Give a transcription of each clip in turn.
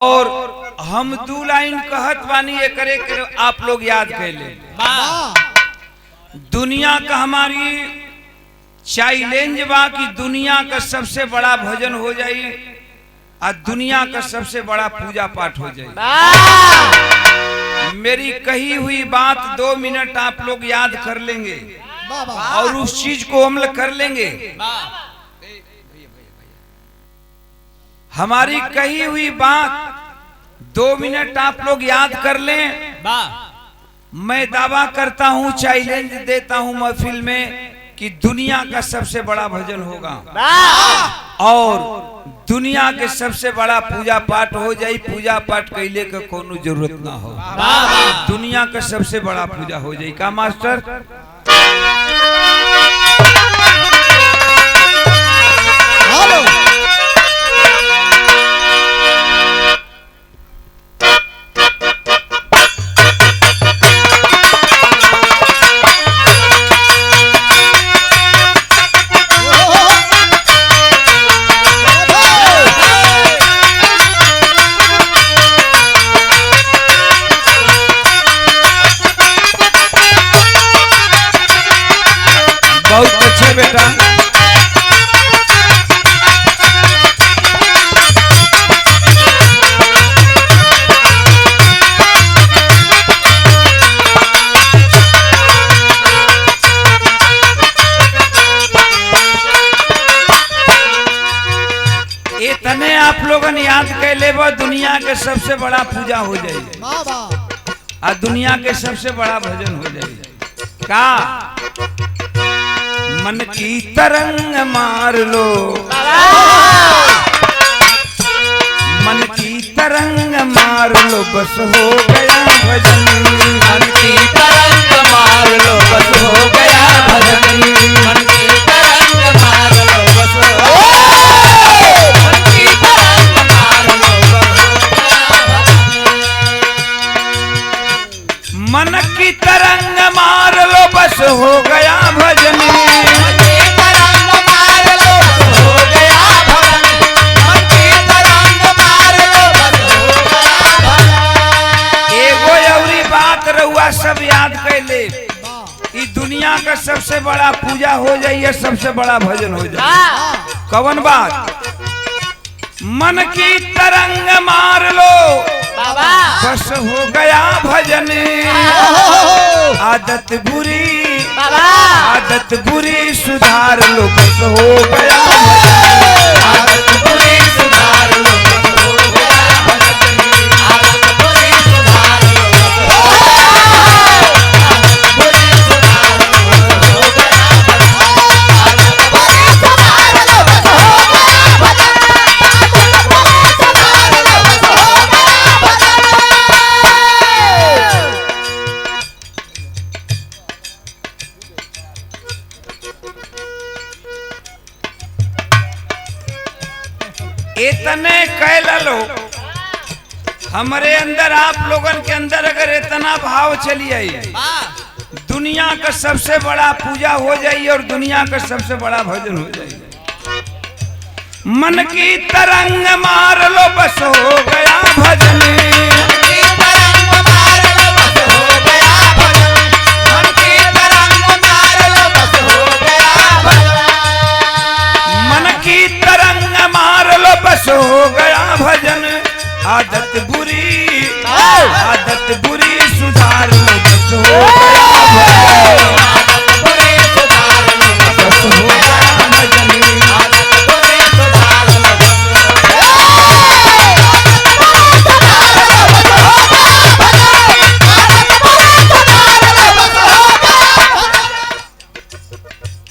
और हम दू लाइन कहत बानी एकरे के आप लोग याद कर ले। दुनिया का हमारी चैलेंज बा कि दुनिया का सबसे बड़ा भजन हो जाए और दुनिया का सबसे बड़ा पूजा पाठ हो जाए। मेरी कही हुई बात 2 मिनट आप लोग याद कर लेंगे और उस चीज को अमल कर लेंगे। हमारी कही हुई बात 2 मिनट आप लोग याद कर लें। मैं दावा करता हूं, चैलेंज देता हूं महफिल में कि दुनिया का सबसे बड़ा भजन होगा और दुनिया के सबसे बड़ा पूजा पाठ हो जाए। पूजा पाठ कैले का कोनो जरूरत ना हो, दुनिया का सबसे बड़ा पूजा हो जाए। का मास्टर? बहुत अच्छे बेटा। इतने आप लोगन याद कर ले दुनिया के सबसे बड़ा पूजा हो जाए और दुनिया के सबसे बड़ा भजन हो जाए। का मन की तरंग मार लो, मन की तरंग मार लो, बस हो गया भजन। मन की तरंग मार लो, बस हो गया भजन। मन की तरंग मार लो, बस हो गया। मन की तरंग मार लो, मन की तरंग मार लो, बस हो गया भजन। सब याद कर ले, इस दुनिया का सबसे बड़ा पूजा हो जाइए, सबसे बड़ा भजन हो जाए। कवन बात? मन की तरंग मार लो, बस हो गया भजन। आदत बुरी, आदत बुरी सुधार लो, बस हो गया भजन। आदत बुरी सुधार लो, बस हो गया भजन। आदत बुरी सुधार लो, इतने कैल लो हमारे अंदर, आप लोगन के अंदर अगर इतना भाव चली आई, दुनिया का सबसे बड़ा पूजा हो जाए और दुनिया का सबसे बड़ा भजन हो जाए। मन की तरंग मार लो, बस हो गया भजन। बस हो गया भजन। आदत बुरी, आदत बुरी सुधार लो, बस हो गया भजन। आदत बुरी सुधार लो, बस हो गया भजन। आदत बुरी सुधार लो,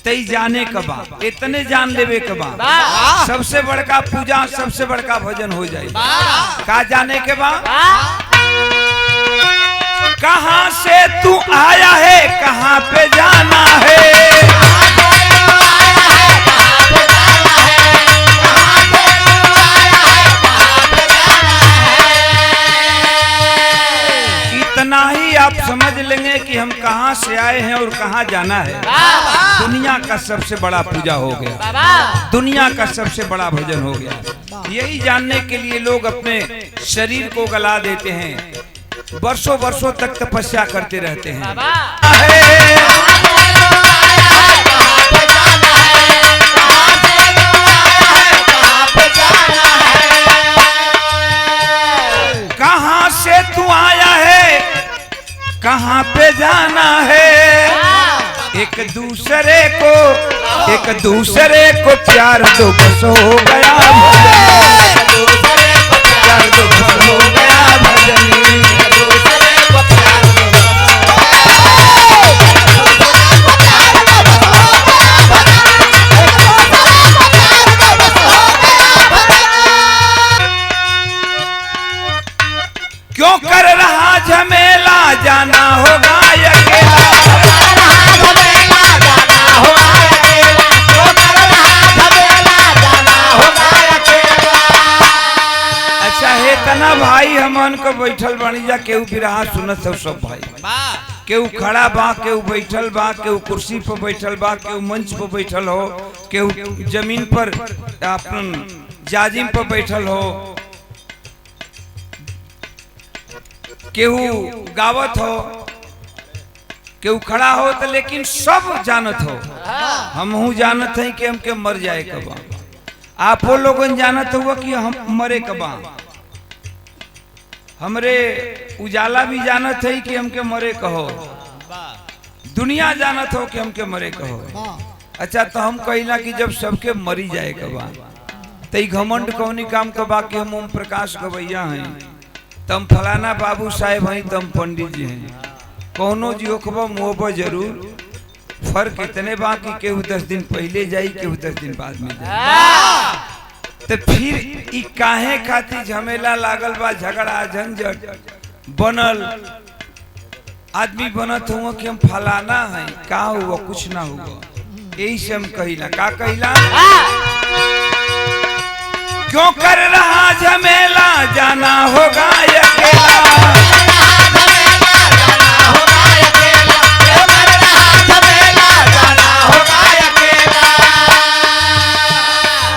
तई जाने के बाद, इतने जान लेवे के बाद सबसे बड़का पूजा, सबसे बड़का भजन हो जाए। का जाने के बाद? कहां से तू आया है, कहां पे जाना है। इतना ही आप समझ लेंगे कि हम कहाँ से आए हैं और कहाँ जाना है। दुनिया का सबसे बड़ा पूजा हो गया, दुनिया का सबसे बड़ा भजन हो गया। यही जानने के लिए लोग अपने शरीर को गला देते हैं, वर्षों वर्षों तक तपस्या करते रहते हैं। कहाँ से तू आया है, कहाँ पे जाना है, एक दूसरे को प्यार दो बस हो गया प्यार दो बस हो गया भजन। क्यों कर रहा झमेला, जाना होगा अकेला। अच्छा हे तना भाई हमन को बैठल बनी जा, केहू बिरहा सुनत हो सब भाई, केहू खड़ा बा, केहू बैठल बा, केहू कुर्सी पर बैठल बा, केहू मंच पर बैठल हो, केहू जमीन पर अपन जाजिम पर बैठल हो, केहू गावत हो, केहू खड़ा हो तो, लेकिन सब जानत हो। हमहू जानत हैं कि हमके मर जाए कबा, आपो लोगन जानत हुआ कि हम मरे कबा, हमरे उजाला भी जानत है कि हमके मरे कहो, दुनिया जानत हो कि हमके मरे कहो। अच्छा तो हम कहिला कि जब सबके मरी जाए कबा तो घमंड कौनी काम कबा कि हम ओम प्रकाश गवैया हैं, तम फलाना बाबू साहेब हैं, तम पंडित जी हैं, कौनो जी होखबा मुहबा जरूर। फर्क इतने बा कि केहू 10 दिन पहले जाई, केहू 10 दिन बाद में जाई। तो फिर ई काहे खातिर झमेला लागल बा, झगड़ा झंझट बनल, आदमी बनत हुआ कि हम फलाना है, का हुआ कुछ ना हुआ। यही से हम कहिला, का कहिला, क्यों कर रहा झमेला, जाना होगा अकेला।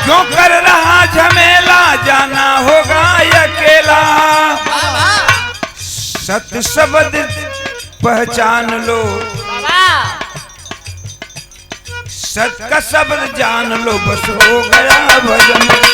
क्यों कर रहा झमेला, जाना होगा अकेला। सत्य शब्द पहचान लो, सत्य का शब्द जान लो, बस हो गया भजन।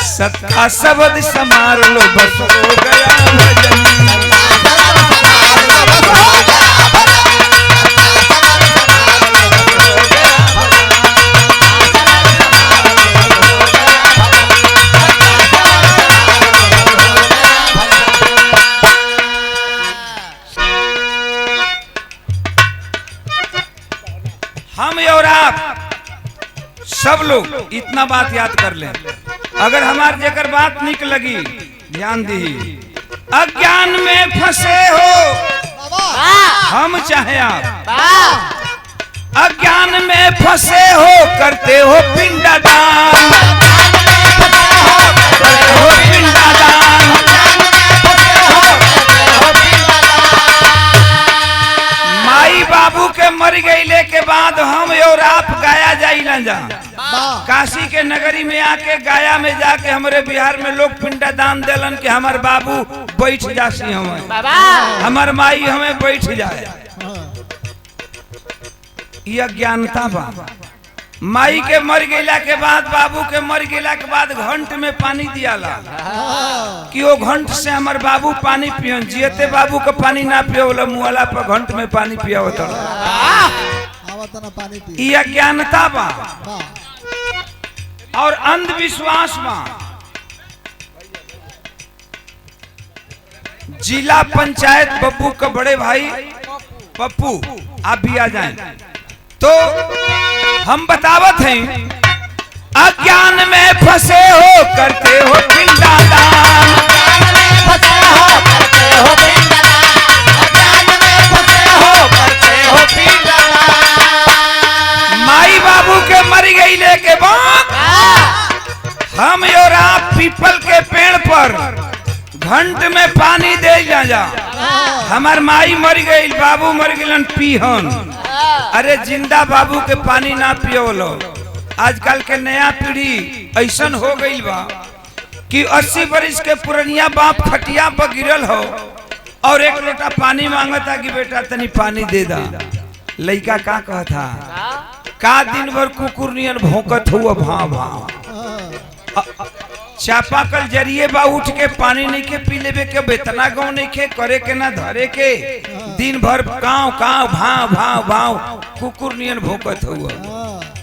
सत्ता शब्द समार लो, बस हो गया भजन। हम और आप सब लोग इतना बात याद कर लें, अगर हमार जेकर बात निक लगी, ध्यान दी, अज्ञान में फंसे हो हम चाहे आप, अज्ञान में फंसे हो, करते हो पिंडदान, करते हो पिंडदान। माई बाबू के मर गईले के बाद हम और आप गाया जाई ना जा, काशी के नगरी में आके गाया में जाके हमारे बिहार में लोग पिंडदान देलन कि हमार बाबू बैठ जासी, हमार माई हमें बैठ जाए। यह ज्ञानता बा। माई के मर गईला के बाद, बाबू के मर गईला के बाद घंट में पानी दियाला कि वो घंट से हमार बाबू पानी पियन, जियते बाबू का पानी ना पियोला, मुआला पर घंट में पानी पियावत। यह ज्ञानता बा और अंधविश्वास बा। जिला पंचायत पप्पू का बड़े भाई पप्पू, आप भी आ जाएं। तो हम बतावत हैं, अज्ञान में फंसे हो, करते हो पिंडदान। पीपल के पेड़ पर घंट में पानी दे जा। हमार माई मर गई, बाबू मर गए पीहन। अरे जिंदा बाबू के पानी ना पियो लो। आजकल के नया पीढ़ी ऐसन हो गई बा कि 80 बरिस के पुरनिया बाप खटिया पर गिरल हो और एक लोटा पानी मांगता कि बेटा तनी पानी दे दा। लड़का का कहता का दिन भर कुकुर नियन भौंकत हुआ भाव भाव। चापाकल जरिए बा उठ के पानी नहीं के पी लेवे के बेतना गाँव नहीं के करे के ना धरे के दिन भर काव काव भाव भाव भाव कुकुर नियन भौंकत हुआ।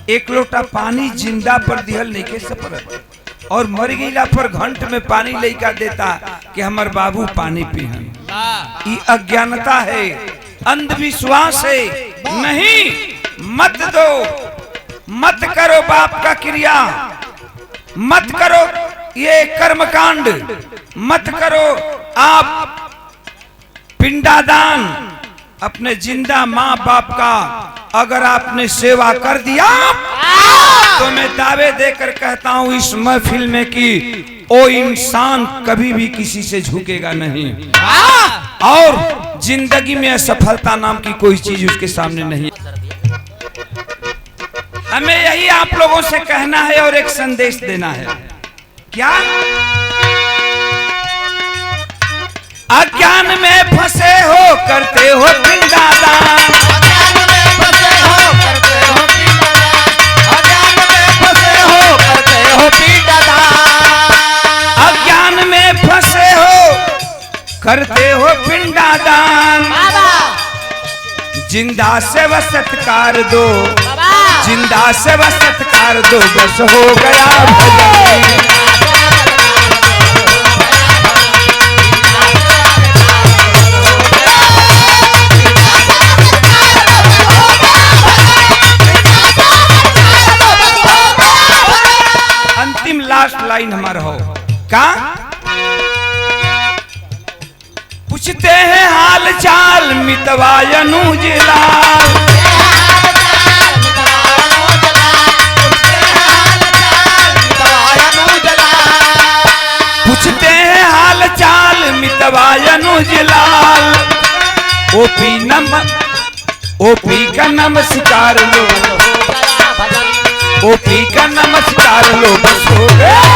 एक लोटा पानी जिंदा पर दिहल नहीं के सपरत और मर गईला पर घंट में पानी लइका देता कि हमार बाबू पानी पीहन। ये अज्ञानता है, अंधविश्वास है। नहीं, मत दो, मत करो बाप का क्रिया, मत करो ये कर्मकांड, मत करो आप पिंडादान। अपने जिंदा माँ बाप का अगर आपने सेवा कर दिया तो मैं दावे देकर कहता हूं इस महफिल में कि ओ इंसान कभी भी किसी से झुकेगा नहीं और जिंदगी में असफलता नाम की कोई चीज उसके सामने नहीं। हमें यही आप लोगों से कहना है और एक संदेश देना है। क्या अज्ञान में फंसे हो करते हो पिंडादान, अज्ञान में फंसे हो करते हो पिंडादान, अज्ञान में फंसे हो करते हो पिंडादान, अज्ञान में फंसे हो करते हो पिंडादान। जिंदा से व सत्कार दो, जिंदा से व सत्कार दो, बस हो गया भजन। अंतिम लास्ट लाइन हमारा हो का पूछते हैं हाल चाल मितवा अनुज लाल, पूछते हैं हाल चाल मितवा अनुज लाल। ओपी का नमस्कार लो, ओपी का नमस्कार लो, बस हो गया।